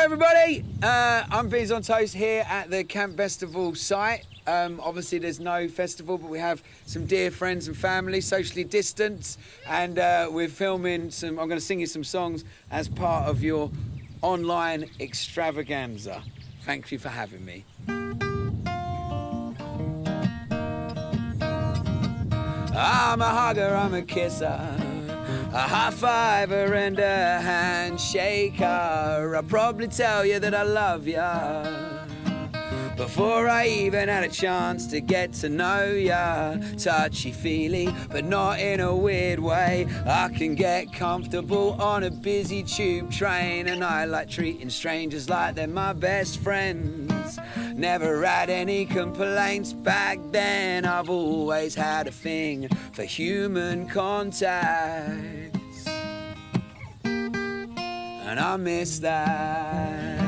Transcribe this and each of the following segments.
everybody, I'm Beans on Toast here at the Camp Bestival site. Obviously there's no festival, but we have some dear friends and family, socially distanced, and we're filming some, I'm going to sing you some songs as part of your online extravaganza. Thank you for having me. I'm a hugger, I'm a kisser, a high fiver and a handshaker. I'll probably tell you that I love ya before I even had a chance to get to know ya. Touchy-feely, but not in a weird way. I can get comfortable on a busy tube train, and I like treating strangers like they're my best friends. Never had any complaints back then. I've always had a thing for human contact, and I miss that.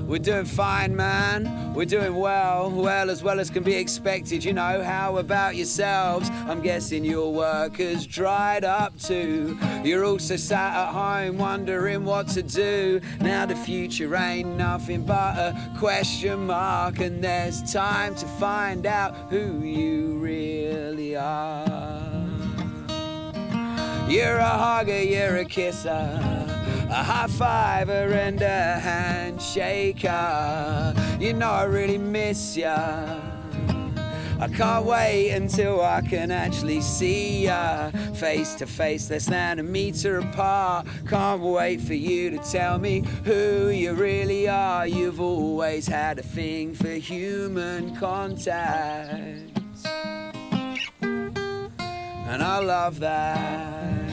We're doing fine, man. We're doing well as can be expected. You know, how about yourselves? I'm guessing your work has dried up too. You're also sat at home wondering what to do. Now the future ain't nothing but a question mark, and there's time to find out who you really are. You're a hugger, you're a kisser, a high fiver and a handshaker. You know I really miss ya. I can't wait until I can actually see ya face to face, less than a meter apart. Can't wait for you to tell me who you really are. You've always had a thing for human contact, and I love that.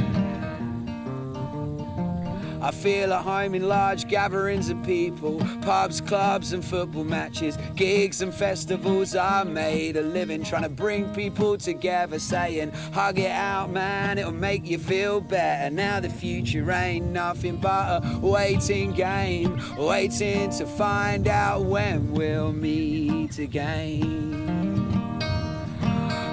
I feel at home in large gatherings of people, pubs, clubs and football matches, gigs and festivals. I made a living trying to bring people together, saying, hug it out, man, it'll make you feel better. Now the future ain't nothing but a waiting game, waiting to find out when we'll meet again.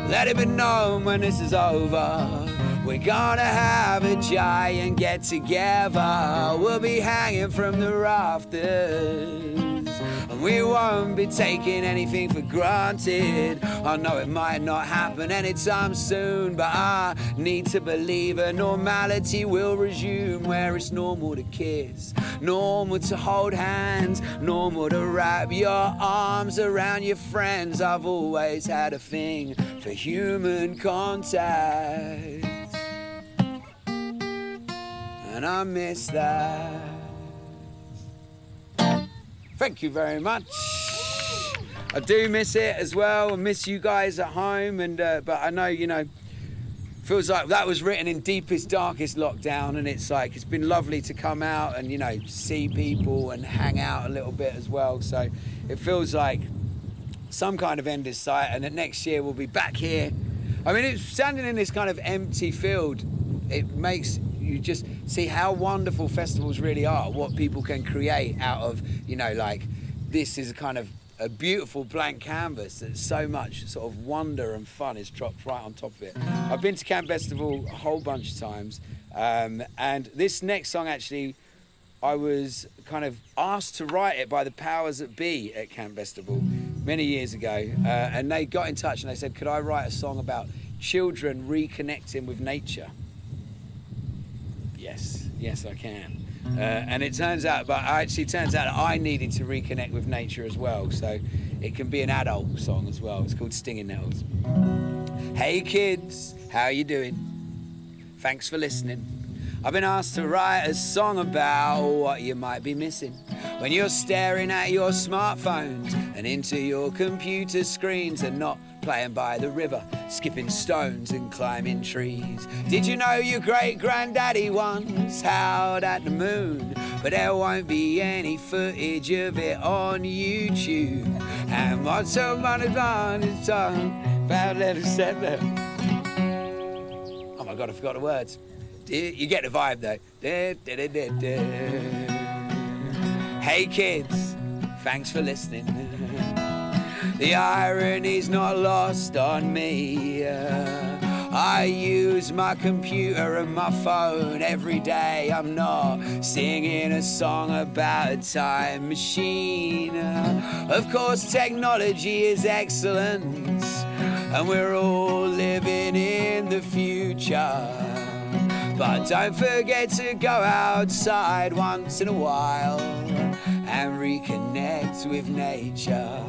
Let it be known when this is over, we're gonna have a giant get together. We'll be hanging from the rafters, and we won't be taking anything for granted. I know it might not happen anytime soon, but I need to believe a normality will resume, where it's normal to kiss, normal to hold hands, normal to wrap your arms around your friends. I've always had a thing for human contact, and I miss that. Thank you very much. I do miss it as well. I miss you guys at home, and but I know, you know, feels like that was written in deepest, darkest lockdown, and it's like it's been lovely to come out and, you know, see people and hang out a little bit as well. So it feels like some kind of end in sight, and that next year we'll be back here. I mean, it's standing in this kind of empty field. It makes you just see how wonderful festivals really are, what people can create out of, you know, like, this is a kind of a beautiful blank canvas that so much sort of wonder and fun is dropped right on top of it. I've been to Camp Bestival a whole bunch of times, and this next song, actually, I was kind of asked to write it by the powers that be at Camp Bestival many years ago, and they got in touch and they said, could I write a song about children reconnecting with nature? Yes, I can. And it turns out that I needed to reconnect with nature as well, so it can be an adult song as well. It's called Stinging Nettles. Hey kids, how you doing? Thanks for listening. I've been asked to write a song about what you might be missing when you're staring at your smartphones and into your computer screens and not playing by the river, skipping stones and climbing trees. Did you know your great-granddaddy once howled at the moon? But there won't be any footage of it on YouTube. And what's so much on his tongue about little settler? Oh my God, I forgot the words. You get the vibe though. Hey kids, thanks for listening. The irony's not lost on me. I use use my computer and my phone every day. I'm not singing a song about a time machine. Of course, technology is excellent, and we're all living in the future. But don't forget to go outside once in a while and reconnect with nature.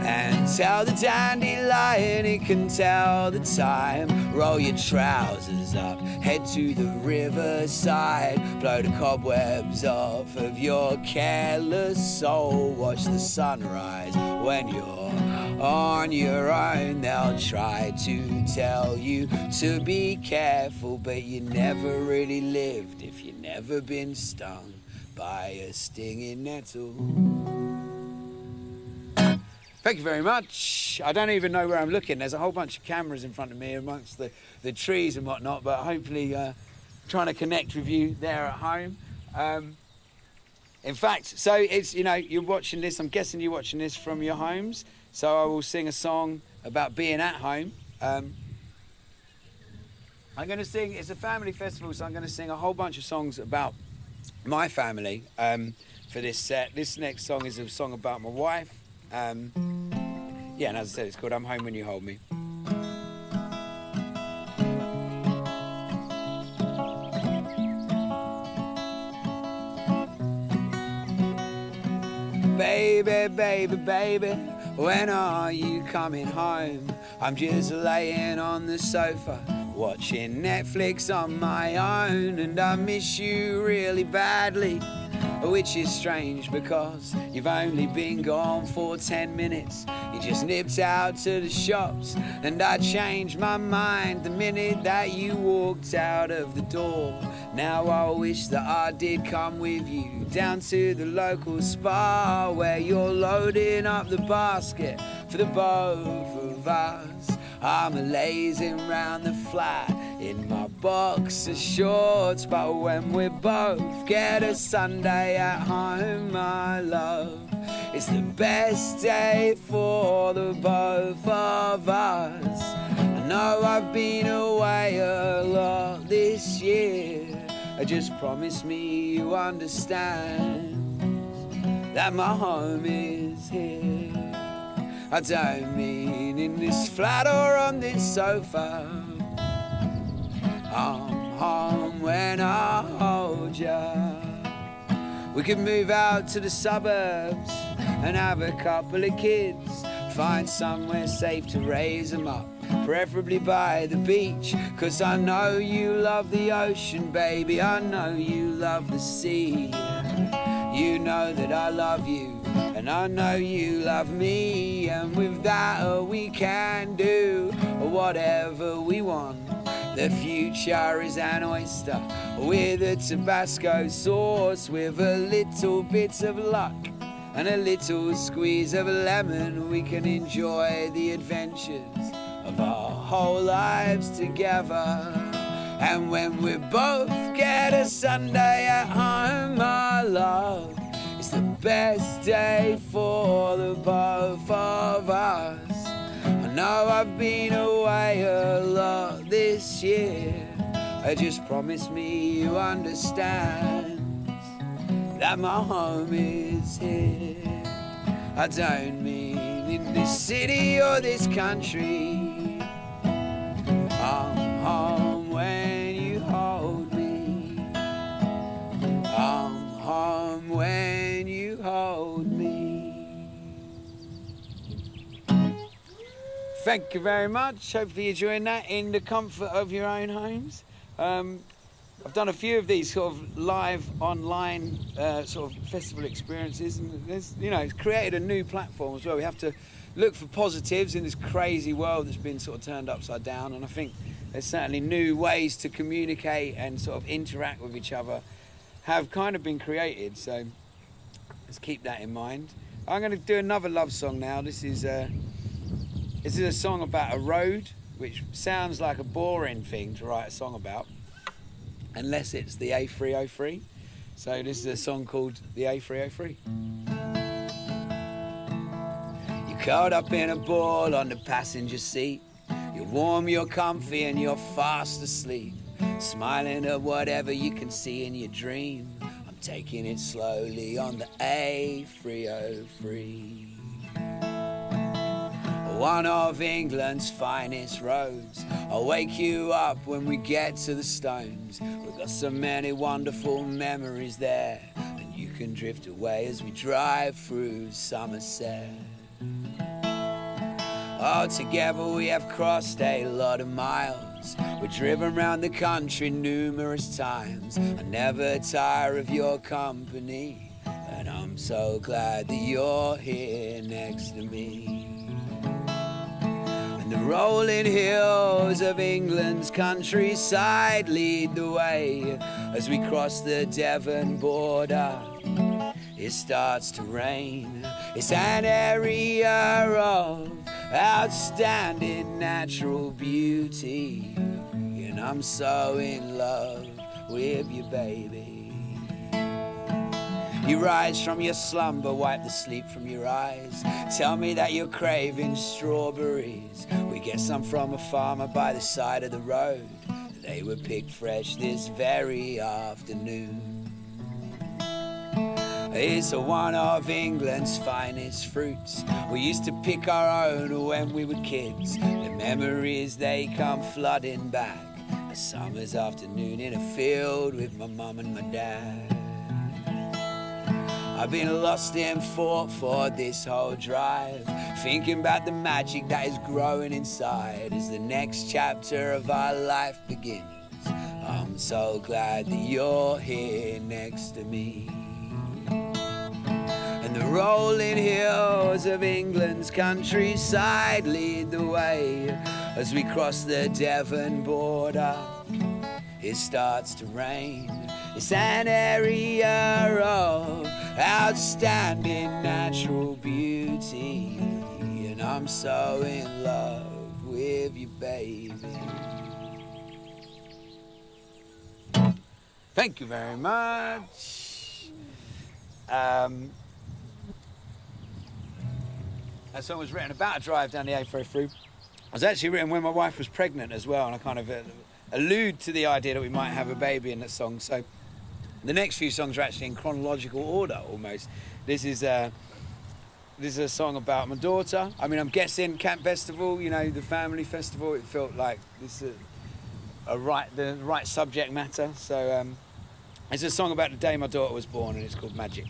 And tell the dandelion it can tell the time. Roll your trousers up, head to the riverside. Blow the cobwebs off of your careless soul. Watch the sunrise when you're on your own. They'll try to tell you to be careful, but you never really lived if you've never been stung by a stinging nettle. Thank you very much. I don't even know where I'm looking. There's a whole bunch of cameras in front of me amongst the trees and whatnot, but hopefully trying to connect with you there at home. In fact, so it's, you know, you're watching this, I'm guessing you're watching this from your homes, so I will sing a song about being at home. I'm going to sing, it's a family festival, so I'm going to sing a whole bunch of songs about my family for this set. This next song is a song about my wife. Yeah, and as I said, it's called I'm Home When You Hold Me. Baby, baby, baby, when are you coming home? I'm just laying on the sofa, watching Netflix on my own, and I miss you really badly. Which is strange because you've only been gone for 10 minutes. You just nipped out to the shops, and I changed my mind the minute that you walked out of the door. Now I wish that I did come with you down to the local spa, where you're loading up the basket for the both of us. I'm lazing round the flat in my boxer shorts, but when we both get a Sunday at home, my love, it's the best day for the both of us. I know I've been away a lot this year. Just promise me you understand that my home is here. I don't mean in this flat or on this sofa. I'm home when I hold ya. We could move out to the suburbs and have a couple of kids. Find somewhere safe to raise them up, preferably by the beach. 'Cause I know you love the ocean, baby, I know you love the sea. You know that I love you, and I know you love me. And with that we can do whatever we want. The future is an oyster with a Tabasco sauce, with a little bit of luck and a little squeeze of lemon. We can enjoy the adventures of our whole lives together. And when we both get a Sunday at home, my love, it's the best day for the both of us. I know I've been away a lot this year. Just promise me you understand that my home is here. I don't mean in this city or this country. I'm home when you hold me. I'm home when you hold me. Thank you very much. Hopefully you're enjoying that in the comfort of your own homes. I've done a few of these sort of live online sort of festival experiences, and there's, you know, it's created a new platform as well. We have to look for positives in this crazy world that's been sort of turned upside down, and I think there's certainly new ways to communicate and sort of interact with each other have kind of been created, so let's keep that in mind. I'm going to do another love song now. This is a song about a road, which sounds like a boring thing to write a song about, unless it's the A303. So this is a song called the A303. You're caught up in a ball on the passenger seat. You're warm, you're comfy, and you're fast asleep, smiling at whatever you can see in your dream. I'm taking it slowly on the A303. One of England's finest roads. I'll wake you up when we get to the Stones. We've got so many wonderful memories there, and you can drift away as we drive through Somerset. Oh, together we have crossed a lot of miles. We've driven round the country numerous times. I never tire of your company, and I'm so glad that you're here next to me. The rolling hills of England's countryside lead the way as we cross the Devon border. It starts to rain. It's an area of outstanding natural beauty, and I'm so in love with you, baby. You rise from your slumber, wipe the sleep from your eyes. Tell me that you're craving strawberries. We get some from a farmer by the side of the road. They were picked fresh this very afternoon. It's one of England's finest fruits. We used to pick our own when we were kids. The memories, they come flooding back. A summer's afternoon in a field with my mum and my dad. I've been lost in thought for this whole drive, thinking about the magic that is growing inside as the next chapter of our life begins. I'm so glad that you're here next to me. And the rolling hills of England's countryside lead the way as we cross the Devon border. It starts to rain. It's an area of outstanding natural beauty, and I'm so in love with you, baby. Thank you very much. That song was written about a drive down the A303. It was actually written when my wife was pregnant as well, and I kind of allude to the idea that we might have a baby in that song. So the next few songs are actually in chronological order almost. This is a song about my daughter. I mean, I'm guessing Camp Bestival, you know, the family festival. It felt like this the right subject matter. So it's a song about the day my daughter was born, and it's called Magic.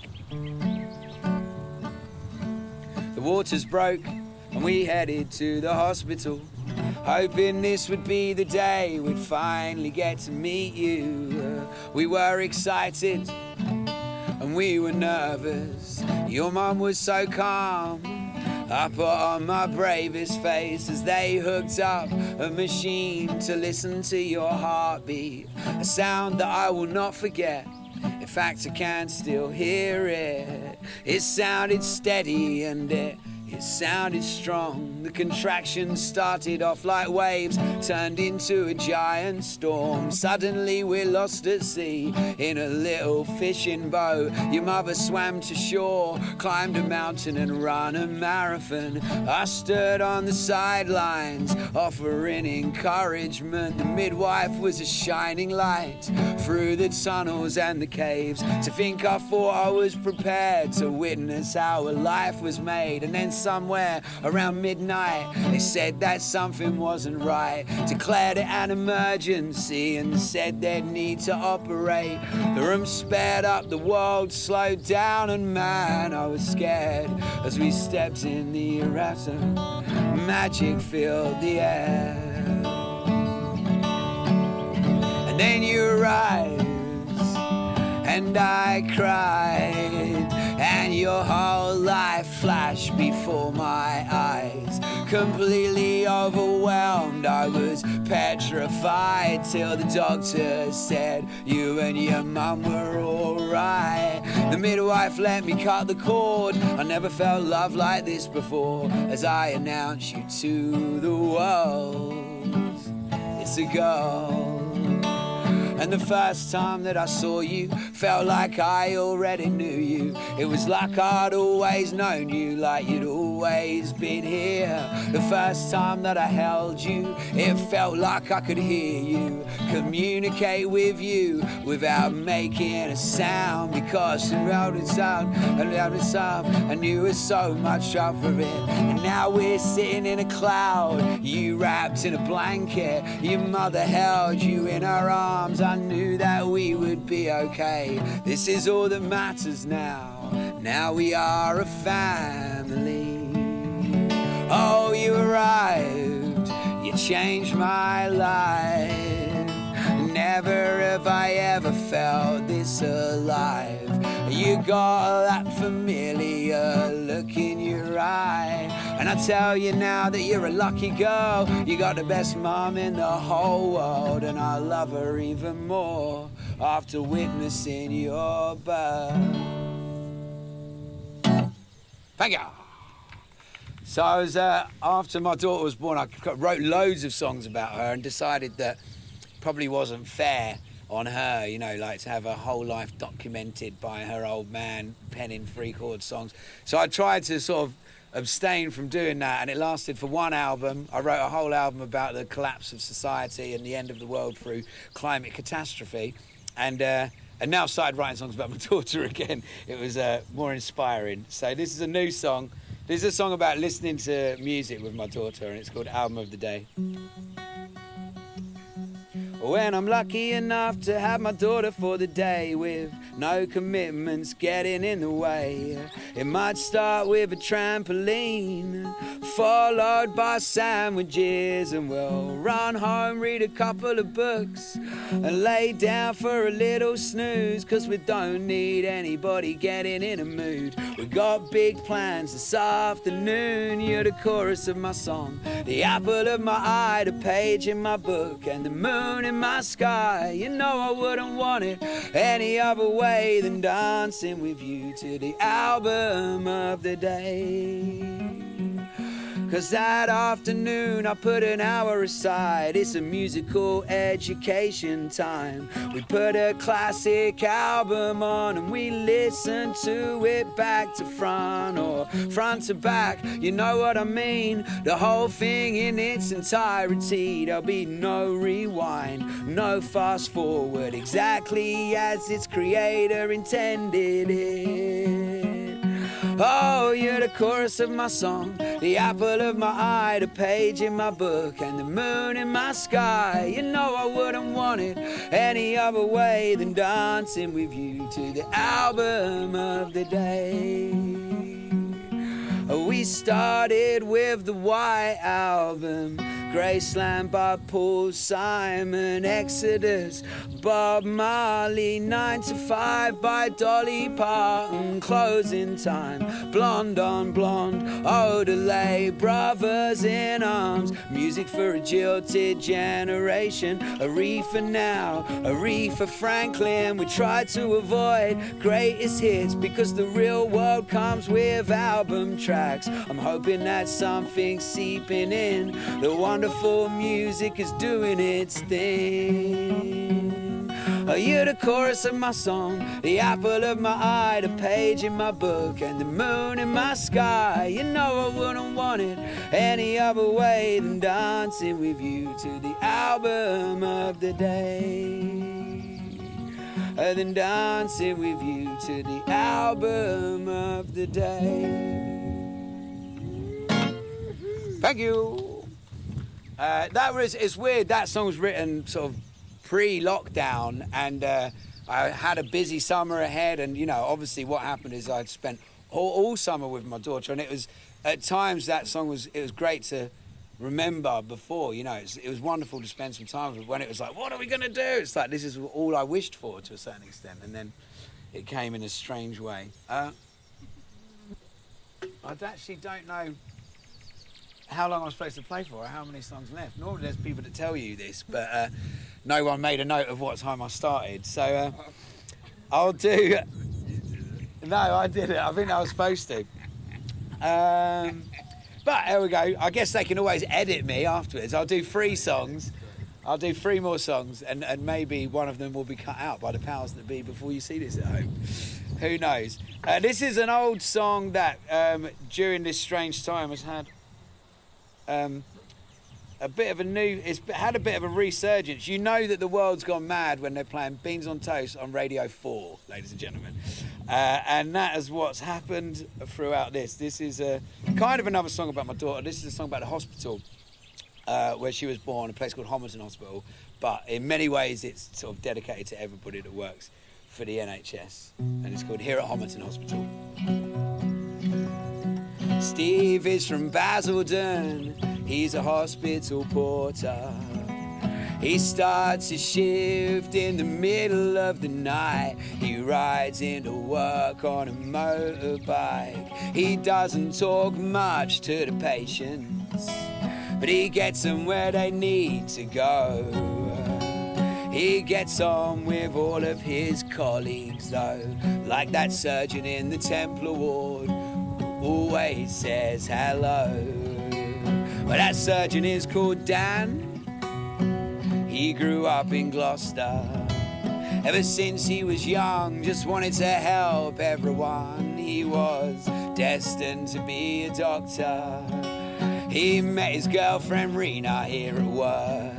The waters broke and we headed to the hospital, hoping this would be the day we'd finally get to meet you. We were excited and we were nervous. Your mum was so calm. I put on my bravest face as they hooked up a machine to listen to your heartbeat, a sound that I will not forget. In fact, I can still hear it. It sounded steady and it sounded strong. The contractions started off like waves, turned into a giant storm. Suddenly we're lost at sea in a little fishing boat. Your mother swam to shore, climbed a mountain and ran a marathon. I stood on the sidelines, offering encouragement. The midwife was a shining light through the tunnels and the caves. To think I thought I was prepared to witness how a life was made, and then somewhere around midnight they said that something wasn't right, declared it an emergency and said they'd need to operate. The room sped up, the world slowed down, and man, I was scared as we stepped in the eruptor. Magic filled the air, and then you arrived and I cried, and your whole life flashed before my eyes. Completely overwhelmed, I was petrified till the doctor said you and your mum were alright. The midwife let me cut the cord. I never felt love like this before, as I announced you to the world. It's a girl. And the first time that I saw you, felt like I already knew you. It was like I'd always known you, like you'd always been here. The first time that I held you, it felt like I could hear you, communicate with you without making a sound. Because around the sound, I knew it was so much up for it. And now we're sitting in a cloud, you wrapped in a blanket, your mother held you in her arms. I knew that we would be okay. This is all that matters now. Now we are a family. Oh, you arrived, you changed my life. Never have I ever felt this alive. You got that familiar look in your eye. And I tell you now that you're a lucky girl. You got the best mom in the whole world. And I love her even more after witnessing your birth. Thank you. So I was, after my daughter was born, I wrote loads of songs about her and decided that probably wasn't fair on her, you know, like to have her whole life documented by her old man penning 3-chord songs. So I tried to sort of abstain from doing that, and it lasted for one album. I wrote a whole album about the collapse of society and the end of the world through climate catastrophe, and now I've started writing songs about my daughter again. It was more inspiring. So this is a new song. This is a song about listening to music with my daughter, and it's called Album of the Day. When I'm lucky enough to have my daughter for the day, with no commitments getting in the way, it might start with a trampoline, followed by sandwiches, and we'll run home, read a couple of books, and lay down for a little snooze, 'cause we don't need anybody getting in a mood. We got big plans this afternoon. You're the chorus of my song, the apple of my eye, the page in my book, and the moon in my sky. You know I wouldn't want it any other way than dancing with you to the album of the day. 'Cause that afternoon I put an hour aside. It's a musical education time. We put a classic album on and we listen to it back to front, or front to back, you know what I mean. The whole thing in its entirety. There'll be no rewind, no fast forward, exactly as its creator intended it. Oh, you're the chorus of my song, the apple of my eye, the page in my book, and the moon in my sky. You know I wouldn't want it any other way than dancing with you to the album of the day. We started with the White Album, Graceland by Paul Simon, Exodus, Bob Marley, 9 to 5 by Dolly Parton, Closing Time, Blonde on Blonde, Odelay, Brothers in Arms, music for a jilted generation, Aretha Now, Aretha Franklin. We try to avoid greatest hits because the real world comes with album tracks. I'm hoping that something's seeping in. The wonderful music is doing its thing. You're the chorus of my song, the apple of my eye, the page in my book, and the moon in my sky. You know I wouldn't want it any other way than dancing with you to the album of the day. Than dancing with you to the album of the day. Thank you. It's weird, that song was written sort of pre-lockdown, and I had a busy summer ahead, and you know, obviously what happened is I'd spent all summer with my daughter, and it was, at times that song was great to remember before, you know, it was wonderful to spend some time with her. When it was like, what are we going to do? It's like, this is all I wished for to a certain extent, and then it came in a strange way. I actually don't know how long I'm supposed to play for, or how many songs left. Normally there's people that tell you this, but no one made a note of what time I started. So I'll do... No, I didn't. I think I was supposed to. But there we go. I guess they can always edit me afterwards. I'll do 3 songs. I'll do 3 more songs, and maybe one of them will be cut out by the powers that be before you see this at home. Who knows? This is an old song that, during this strange time, has had a bit of a new... It's had a bit of a resurgence. You know that the world's gone mad when they're playing Beans on Toast on Radio 4, ladies and gentlemen. And that is what's happened throughout this. This is kind of another song about my daughter. This is a song about the hospital where she was born, a place called Homerton Hospital. But in many ways, it's sort of dedicated to everybody that works for the NHS. And it's called Here at Homerton Hospital. Steve is from Basildon. He's a hospital porter. He starts his shift in the middle of the night. He rides into work on a motorbike. He doesn't talk much to the patients, but he gets them where they need to go. He gets on with all of his colleagues though, like that surgeon in the Templar ward who always says hello. Well, that surgeon is called Dan. He grew up in Gloucester. Ever since he was young, just wanted to help everyone. He was destined to be a doctor. He met his girlfriend Rena here at work,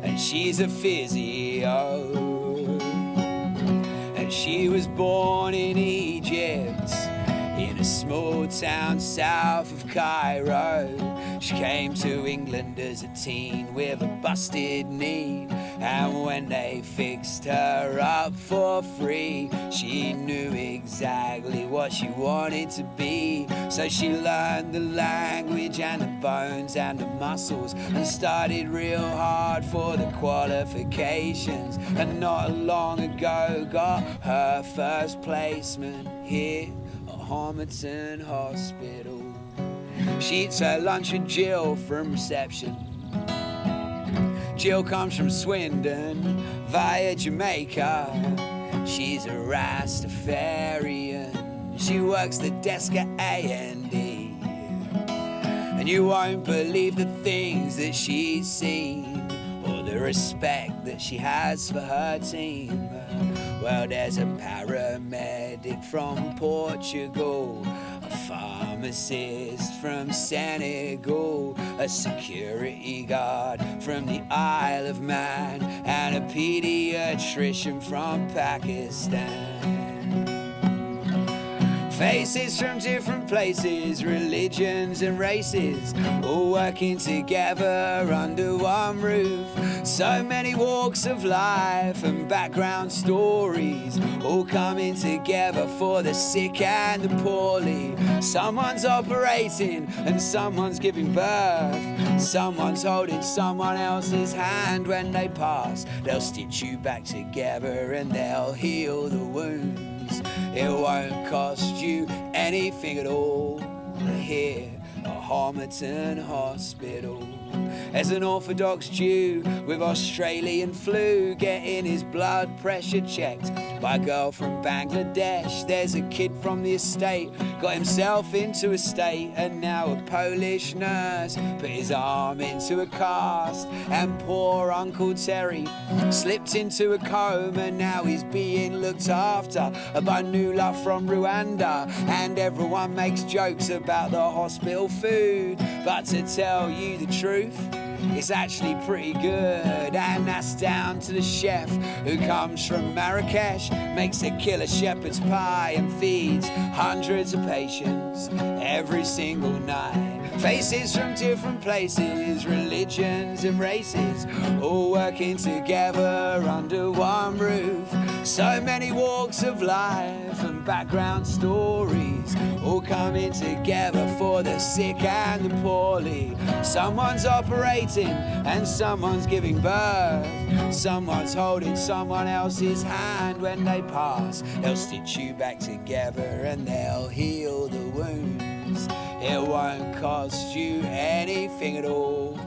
and she's a physio. And she was born in Egypt, in a small town south of Cairo. She came to England as a teen with a busted knee, and when they fixed her up for free, she knew exactly what she wanted to be. So she learned the language and the bones and the muscles, and started real hard for the qualifications, and not long ago got her first placement here at Homerton Hospital. She eats her lunch with Jill from reception. Jill comes from Swindon via Jamaica. She's a Rastafarian. She works the desk at A&E. And you won't believe the things that she's seen, or the respect that she has for her team. Well, there's a paramedic from Portugal, a pharmacist from Senegal, a security guard from the Isle of Man, and a pediatrician from Pakistan. Faces from different places, religions and races, all working together under one roof. So many walks of life and background stories, all coming together for the sick and the poorly. Someone's operating and someone's giving birth. Someone's holding someone else's hand when they pass. They'll stitch you back together and they'll heal the wounds. It won't cost you anything at all here at Homerton Hospital. As an Orthodox Jew with Australian flu, getting his blood pressure checked by a girl from Bangladesh. There's a kid from the estate, got himself into a state, and now a Polish nurse put his arm into a cast, and poor Uncle Terry slipped into a coma. Now he's being looked after by Nula from Rwanda, and everyone makes jokes about the hospital food, but to tell you the truth, it's actually pretty good, and that's down to the chef who comes from Marrakesh, makes a killer shepherd's pie and feeds hundreds of patients every single night. Faces from different places, religions and races, all working together under one roof. So many walks of life and background stories, all coming together for the sick and the poorly. Someone's operating and someone's giving birth. Someone's holding someone else's hand when they pass. They'll stitch you back together and they'll heal the wounds. It won't cost you anything at all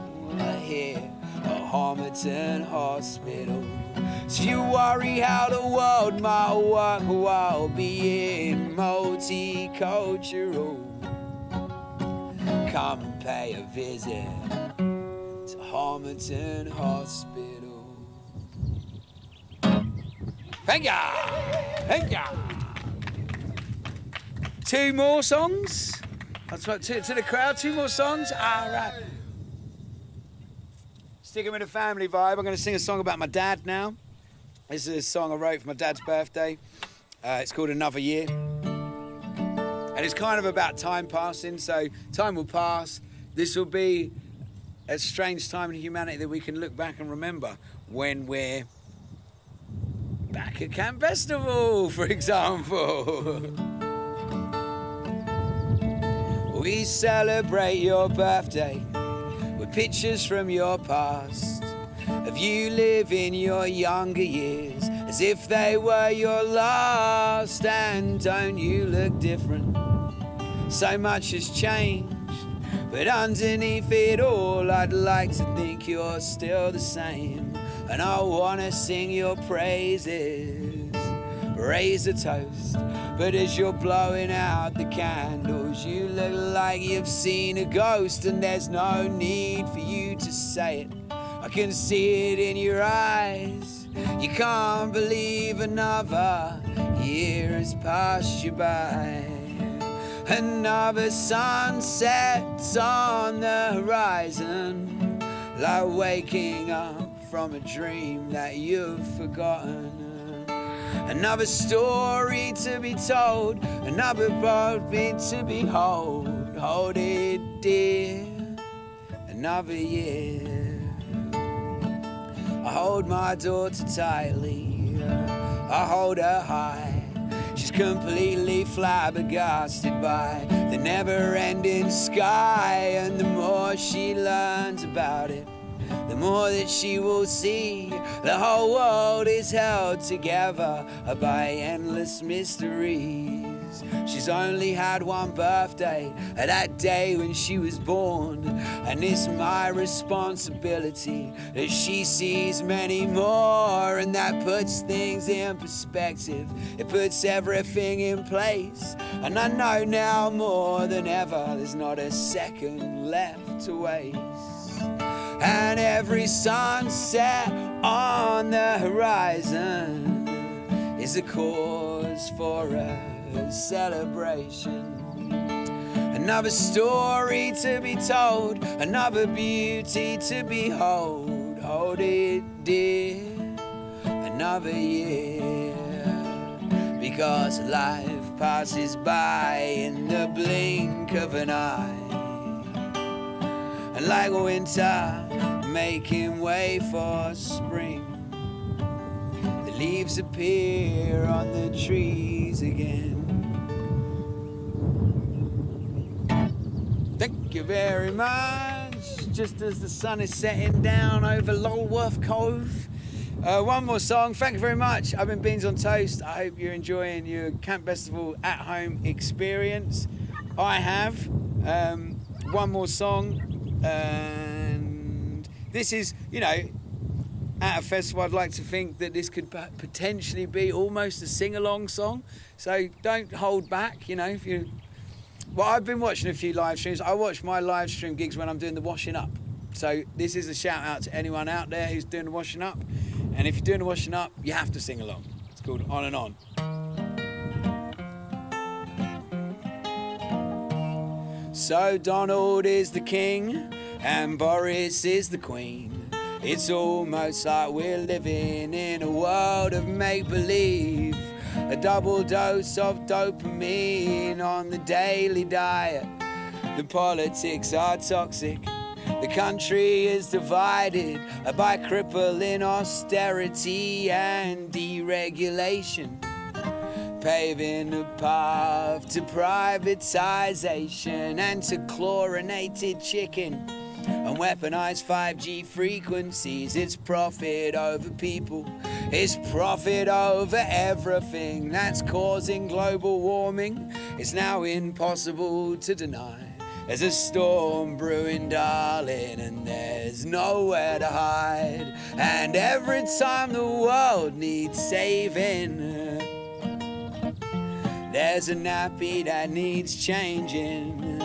here at Homerton Hospital. So you worry how the world might work while being multicultural. Come and pay a visit to Palmerton Hospital. Thank ya! Thank ya! 2 more songs? That's what, to the crowd, 2 more songs? All right. Sticking with the family vibe, I'm going to sing a song about my dad now. This is a song I wrote for my dad's birthday. It's called Another Year. And it's kind of about time passing, so time will pass. This will be a strange time in humanity that we can look back and remember when we're back at Camp Bestival, for example. We celebrate your birthday with pictures from your past, of you living your younger years as if they were your last. And don't you look different? So much has changed, but underneath it all I'd like to think you're still the same. And I wanna sing your praises, raise a toast. But as you're blowing out the candles, you look like you've seen a ghost. And there's no need for you to say it, I can see it in your eyes. You can't believe another year has passed you by. Another sunset's on the horizon, like waking up from a dream that you've forgotten. Another story to be told, another baby to behold. Hold it dear, another year. I hold my daughter tightly, I hold her high. She's completely flabbergasted by the never-ending sky. And the more she learns about it, the more that she will see the whole world is held together by endless mysteries. She's only had one birthday, that day when she was born, and it's my responsibility that she sees many more. And that puts things in perspective, it puts everything in place. And I know now more than ever there's not a second left to waste. And every sunset on the horizon is a cause for a celebration. Another story to be told, another beauty to behold. Hold it dear, another year. Because life passes by in the blink of an eye. And like winter making way for spring, the leaves appear on the trees again. Thank you very much. Just as the sun is setting down over Lulworth Cove. One more song. Thank you very much. I've been Beans on Toast. I hope you're enjoying your Camp Bestival at home experience. I have. One more song. And this is, at a festival, I'd like to think that this could potentially be almost a sing-along song. So don't hold back, if you... Well, I've been watching a few live streams. I watch my live stream gigs when I'm doing the washing up. So this is a shout out to anyone out there who's doing the washing up. And if you're doing the washing up, you have to sing along. It's called On and On. So Donald is the king and Boris is the queen. It's almost like we're living in a world of make-believe. A double dose of dopamine on the daily diet. The politics are toxic. The country is divided by crippling austerity and deregulation, paving a path to privatization and to chlorinated chicken and weaponized 5G frequencies. It's profit over people, it's profit over everything. That's causing global warming. It's now impossible to deny. There's a storm brewing, darling, and there's nowhere to hide. And every time the world needs saving, there's a nappy that needs changing.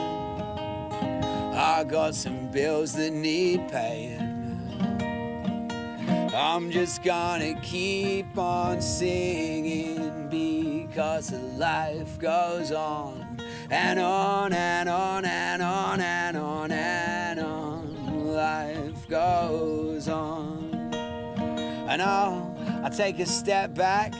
I got some bills that need paying. I'm just gonna keep on singing because life goes on and on and on and on and on and on. Life goes on. And I take a step back,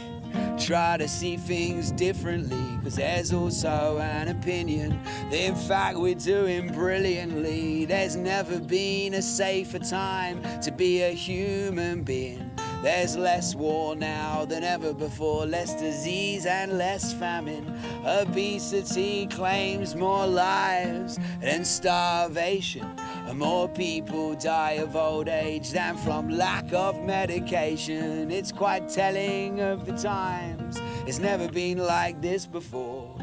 try to see things differently, cause there's also an opinion that in fact we're doing brilliantly. There's never been a safer time to be a human being. There's less war now than ever before, less disease and less famine. Obesity claims more lives than starvation, and more people die of old age than from lack of medication. It's quite telling of the times, it's never been like this before.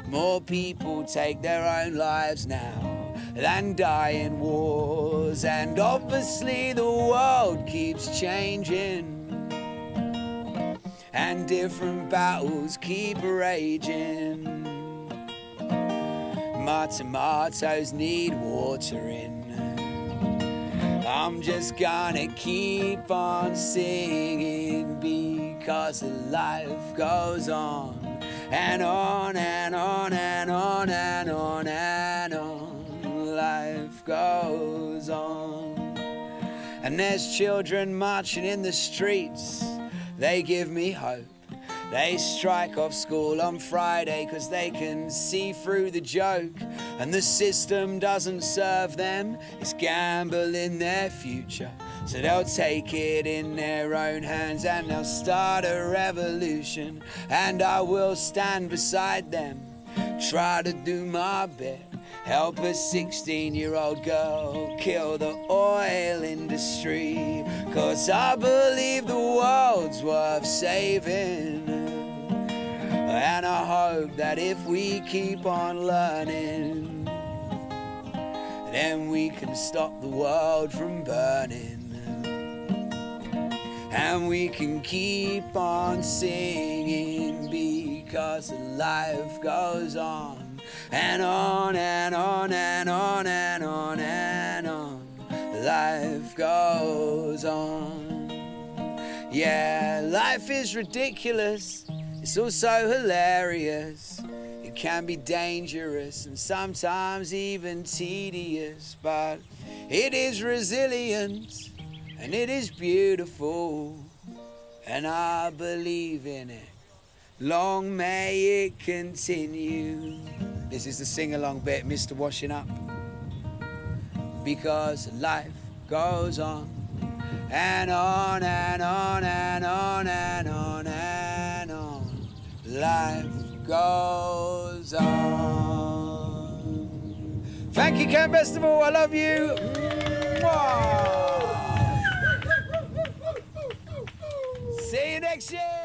More people take their own lives now than die in wars, and obviously the world keeps changing and different battles keep raging. My tomatoes need watering. I'm just gonna keep on singing because life goes on and on and on and on and on and on. Life goes on. And there's children marching in the streets, they give me hope. They strike off school on Friday cause they can see through the joke, and the system doesn't serve them, it's gambling their future. So they'll take it in their own hands and they'll start a revolution, and I will stand beside them, try to do my bit, help a 16-year-old girl kill the oil industry, cause I believe the world's worth saving. And I hope that if we keep on learning, then we can stop the world from burning. And we can keep on singing because life goes on and on and on and on and on and on. Life goes on. Yeah, life is ridiculous. It's also hilarious. It can be dangerous and sometimes even tedious, but it is resilient and it is beautiful, and I believe in it. Long may it continue. This is the sing-along bit, Mr. Washing Up. Because life goes on and on and on and on and on and on. Life goes on. Thank you, Camp Bestival. I love you. Mwah. See you next year.